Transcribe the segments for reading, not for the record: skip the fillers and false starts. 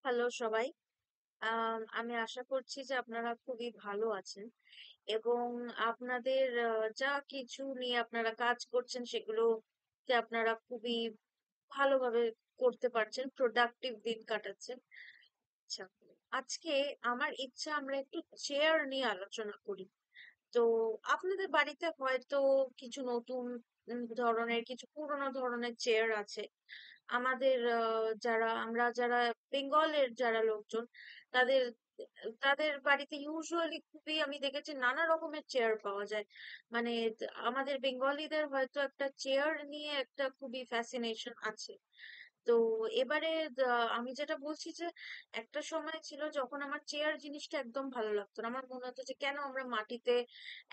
Hello সবাই। আমি আশা করছি যে আপনারা খুবই ভালো আছেন এবং আপনাদের যা কিছু নিয়ে আপনারা কাজ করছেন সেগুলোতে আপনারা খুবই ভালোভাবে করতে পারছেন, প্রোডাক্টিভ দিন কাটাচ্ছেন। আচ্ছা, আজকে আমার ইচ্ছা আমরা একটু চেয়ার নিয়ে আলোচনা করি। তো আপনাদের বাড়িতে হয়তো কিছু নতুন ধরনের কিছু পুরোনো ধরনের চেয়ার আছে। আমাদের যারা বেঙ্গলের যারা লোকজন তাদের তাদের বাড়িতে ইউজুয়ালি খুবই আমি দেখেছি নানা রকমের চেয়ার পাওয়া যায়। মানে আমাদের বেঙ্গলিদের হয়তো একটা চেয়ার নিয়ে একটা খুবই ফ্যাসিনেশন আছে। তো এবারে আমি যেটা বলছি যে একটা সময় ছিল যখন আমার চেয়ার জিনিসটা একদম ভালো লাগতো না। আমার মনে হতো যে কেন আমরা মাটিতে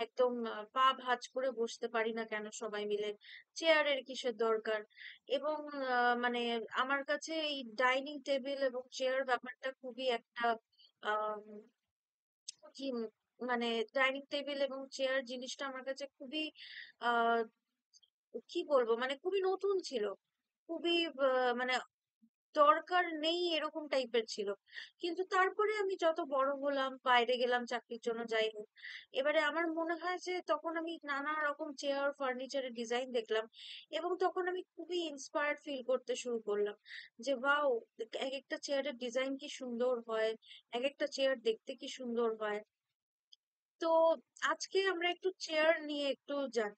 একদম পা ভাঁজ করে বসতে পারি না কেন সবাই মিলে, চেয়ারের কিসের দরকার। এবং মানে আমার কাছে এই ডাইনিং টেবিল এবং চেয়ার ব্যাপারটা খুবই একটা আহ কি মানে ডাইনিং টেবিল এবং চেয়ার জিনিসটা আমার কাছে খুবই আহ কি বলবো, মানে খুবই নতুন ছিল, খুবই মানে দরকার নেই এরকম টাইপের ছিল। কিন্তু তারপরে আমি যত বড় হলাম, বাইরে গেলাম চাকরির জন্য, যাই হোক, এবারে আমার মনে হয় যে তখন আমি নানা রকম চেয়ার ফার্নিচারের ডিজাইন দেখলাম এবং তখন আমি খুবই ইন্সপায়ার্ড ফিল করতে শুরু করলাম যে ওয়াও, এক একটা চেয়ারের ডিজাইন কি সুন্দর হয়, এক একটা চেয়ার দেখতে কি সুন্দর হয়। তো আজকে আমরা একটু চেয়ার নিয়ে একটু জানি।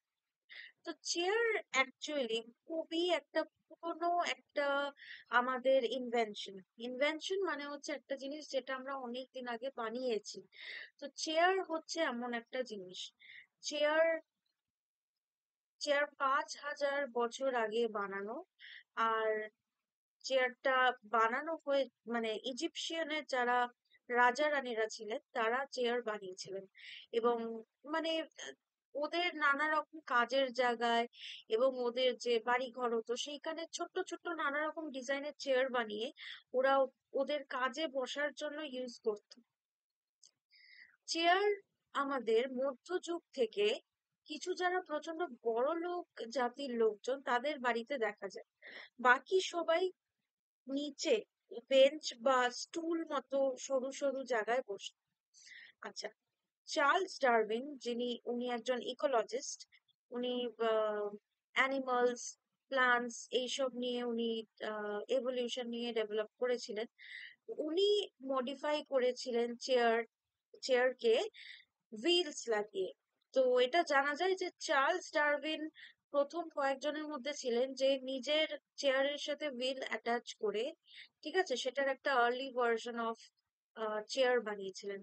তো চেয়ার অ্যাকচুয়ালি খুবই একটা পুরনো একটা আমাদের ইনভেনশন। ইনভেনশন মানে হচ্ছে একটা জিনিস যেটা আমরা অনেক দিন আগে বানিয়েছি। তো চেয়ার হচ্ছে এমন একটা জিনিস, চেয়ার চেয়ার 5,000 বছর আগে বানানো। আর চেয়ারটা বানানো হয়ে মানে ইজিপশিয়ানের যারা রাজা রানীরা ছিলেন তারা চেয়ার বানিয়েছিলেন। এবং মানে ওদের নানা রকম কাজের জায়গায় এবং ওদের যে বাড়ি ঘর হতো সেইখানে ছোট্ট ছোট্ট নানা রকম ডিজাইনের চেয়ার বানিয়ে ওরা ওদের কাজে বসার জন্য ইউজ করতো। চেয়ার আমাদের মধ্যযুগ থেকে কিছু যারা প্রচন্ড বড় লোক জাতির লোকজন তাদের বাড়িতে দেখা যায়। বাকি সবাই নিচে বেঞ্চ বা স্টুল মতো সরু সরু জায়গায় বসে। আচ্ছা, চার্লস ডারউইন উনি একজন ইকোলজিস্ট। উনি অ্যানিমালস, প্লান্টস এইসব নিয়ে উনি এভলিউশন নিয়ে ডেভেলপ করেছিলেন। উনি মডিফাই করেছিলেন চেয়ারকে হুইলস লাগিয়ে। তো এটা জানা যায় যে চার্লস ডারউইন প্রথম কয়েকজনের মধ্যে ছিলেন যে নিজের চেয়ারের সাথে হুইল অ্যাটাচ করে, ঠিক আছে, সেটার একটা আর্লি ভার্সন অফ চেয়ার বানিয়েছিলেন।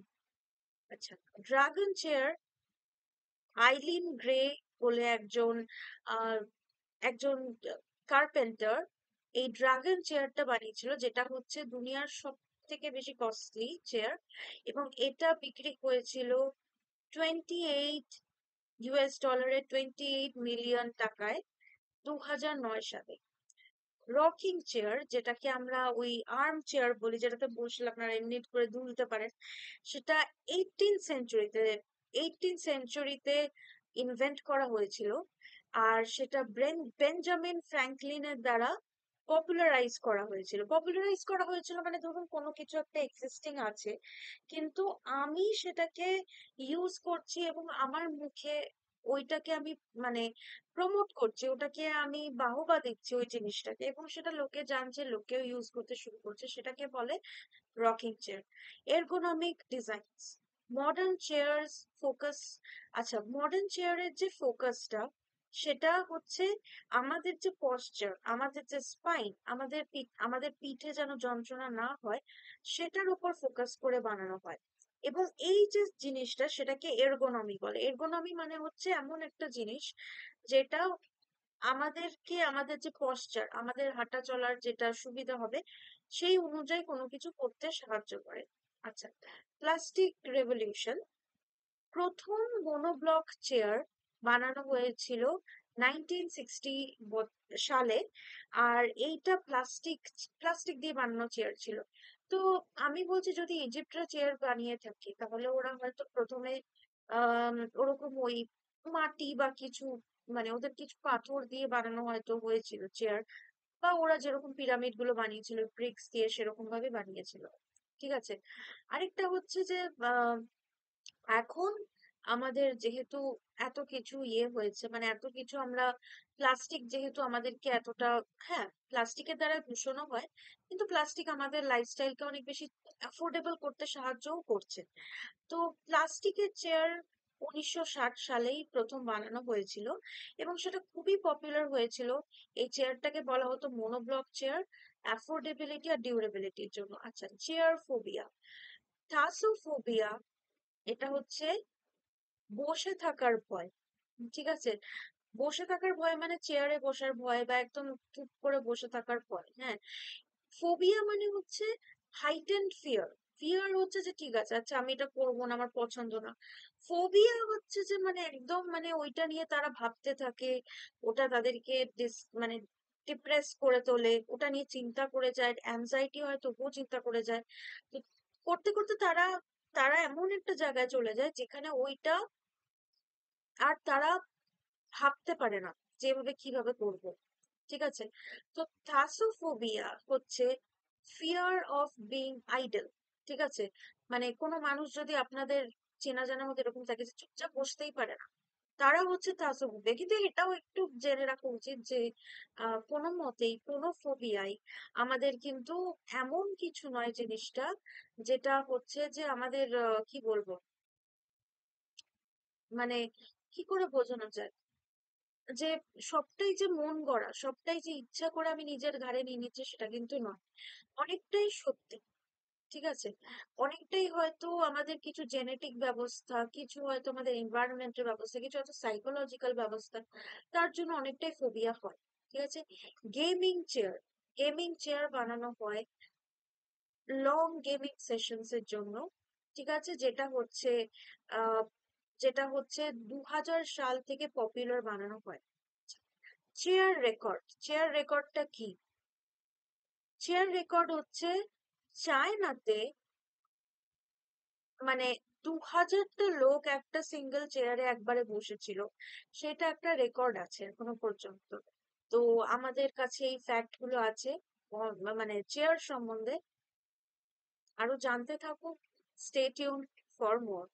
আচ্ছা, ড্রাগন চেয়ার আইলিন গ্রে বলে আহ, একজন কার্পেন্টার এই ড্রাগন চেয়ারটা বানিয়েছিল, যেটা হচ্ছে দুনিয়ার সব থেকে বেশি কস্টলি চেয়ার। এবং এটা বিক্রি হয়েছিল 28 ইউএস ডলারে, 28 মিলিয়ন টাকায় 2009 সালে। রকিং চেয়ার, যেটাকে আমরা ওই আর্ম চেয়ার বলি, যেটাতে বসলে আপনারা এমনি করে দুলতে পারেন, সেটা এইটিন সেঞ্চুরিতে ইনভেন্ট করা হয়েছিল। আর সেটা বেঞ্জামিন ফ্র্যাঙ্কলিনের দ্বারা পপুলারাইজ করা হয়েছিল মানে ধরুন কোনো কিছু একটা এক্সিস্টিং আছে, কিন্তু আমি সেটাকে ইউজ করছি এবং আমার মুখে ওইটাকে আমি মানে প্রমোট করছি, ওটাকে আমি বাহবা দিচ্ছি ওই জিনিসটাকে, এবং সেটা লোকে জানছে, লোকেও ইউজ করতে শুরু করছে, সেটাকে বলে rocking chair. Ergonomic designs, modern chairs focus. আচ্ছা, মডার্ন চেয়ারের যে ফোকাসটা সেটা হচ্ছে আমাদের যে পশ্চার, আমাদের যে স্পাইন, আমাদের পিঠে যেন যন্ত্রণা না হয় সেটার উপর ফোকাস করে বানানো হয়। এবং এই যে জিনিসটা সেটাকে এরগোনমি বলে। এরগোনমি মানে হচ্ছে এমন একটা জিনিস যেটা আমাদেরকে আমাদের যে পশ্চার, আমাদের হাঁটা চলার যেটা সুবিধা হবে সেই অনুযায়ী কোনো কিছু করতে সাহায্য করে। আচ্ছা, প্লাস্টিক রেভলিউশন, প্রথম মনোব্লক চেয়ার বানানো হয়েছিল 1960 সালে। আর এইটা প্লাস্টিক প্লাস্টিক দিয়ে বানানো চেয়ার ছিল। তো আমি বলছি যদি ইজিপ্টরা চেয়ার বানিয়ে থাকে তাহলে ওরা হয়তো প্রথমে ওরকম ওই মাটি বা কিছু, মানে ওদের কিছু পাথর দিয়ে বানানো হয়তো হয়েছিল চেয়ার। বা ওরা যেরকম পিরামিড গুলো বানিয়েছিল ব্রিক্স দিয়ে সেরকম ভাবে বানিয়েছিল। ঠিক আছে। আরেকটা হচ্ছে যে আহ এখন আমাদের যেহেতু এত কিছু হয়েছে, মানে এত কিছু আমরা প্লাস্টিক যেহেতু আমাদেরকে এতটা, হ্যাঁ প্লাস্টিকের দ্বারা দূষণও হয়, কিন্তু প্লাস্টিক আমাদের লাইফস্টাইলকে অনেক বেশি অ্যাফোর্ডেবল করতে সাহায্যও করছে। তো প্লাস্টিকের চেয়ার 1960 সালেই প্রথম বানানো হয়েছিল এবং সেটা খুবই পপুলার হয়েছিল। এই চেয়ারটাকে বলা হতো মোনোব্লক চেয়ার, অ্যাফোর্ডেবিলিটি আর ডিউরেবিলিটির জন্য। আচ্ছা, চেয়ার ফোবিয়া, থাসোফোবিয়া, এটা হচ্ছে বসে থাকার ভয়। ঠিক আছে, বসে থাকার ভয় মানে চেয়ারে বসার ভয় বা একদম চুপ করে বসে থাকার ভয়। হ্যাঁ, ফোবিয়া মানে হচ্ছে হাইটেন্ড ফিয়ার। ফিয়ার হচ্ছে যে ঠিক আছে, আচ্ছা আমি এটা করবো না, আমার পছন্দ না। ফোবিয়া হচ্ছে যে মানে একদম মানে ওইটা নিয়ে তারা ভাবতে থাকে, ওটা তাদেরকে মানে ডিপ্রেস করে তোলে, ওটা নিয়ে চিন্তা করে যায়, অ্যাংজাইটি হয় তবুও চিন্তা করে যায়। তো করতে করতে তারা তারা এমন একটা জায়গায় চলে যায় যেখানে ওইটা আর তারা ভাবতে পারে না যেভাবে কিভাবে করব। ঠিক আছে। তো থ্যাসোফোবিয়া হচ্ছে ফিয়ার অফ বিং আইডল। ঠিক আছে, মানে কোনো মানুষ যদি আপনাদের চেনা জানার মধ্যে এরকম থাকে যে চুপচাপ বসতেই পারে না, তারা হচ্ছে থ্যাসোফোবিয়া। কিন্তু এটাও একটু জেনে রাখা উচিত যে কোনো মতেই কোনো ফোবিয়াই আমাদের কিন্তু এমন কিছু নয় জিনিসটা, যেটা হচ্ছে যে আমাদের কি বলবো, মানে কি করে বোঝানো যায়, যে সবটাই যে মন গড়া, সবটাই যে ইচ্ছা করে আমি নিজের ঘাড়ে নিয়ে নিচ্ছি সেটা কিন্তু নয়। অনেকটাই সত্যি। ঠিক আছে, অনেকটাই হয়তো আমাদের কিছু জেনেটিক ব্যবস্থা, কিছু হয়তো আমাদের এনভায়রনমেন্টের ব্যবস্থা, কিছু হয়তো সাইকোলজিক্যাল ব্যবস্থা, তার জন্য অনেকটাই ফোবিয়া হয়। ঠিক আছে। গেমিং চেয়ার, গেমিং চেয়ার বানানো হয় লং গেমিং সেশনস এর জন্য। ঠিক আছে, আহ যেটা হচ্ছে 2000 সাল থেকে পপুলার বানানো হয়। চেয়ার রেকর্ড, চেয়ার রেকর্ডটা কি? চেয়ার রেকর্ড হচ্ছে চায়নাতে মানে 2000টা লোক একটা সিঙ্গেল চেয়ারে একবারে বসেছিল, সেটা একটা রেকর্ড আছে এখনো পর্যন্ত। তো আমাদের কাছে এই ফ্যাক্ট গুলো আছে মানে চেয়ার সম্বন্ধে। আরো জানতে থাকুক, স্টে টিউন ফর মোর।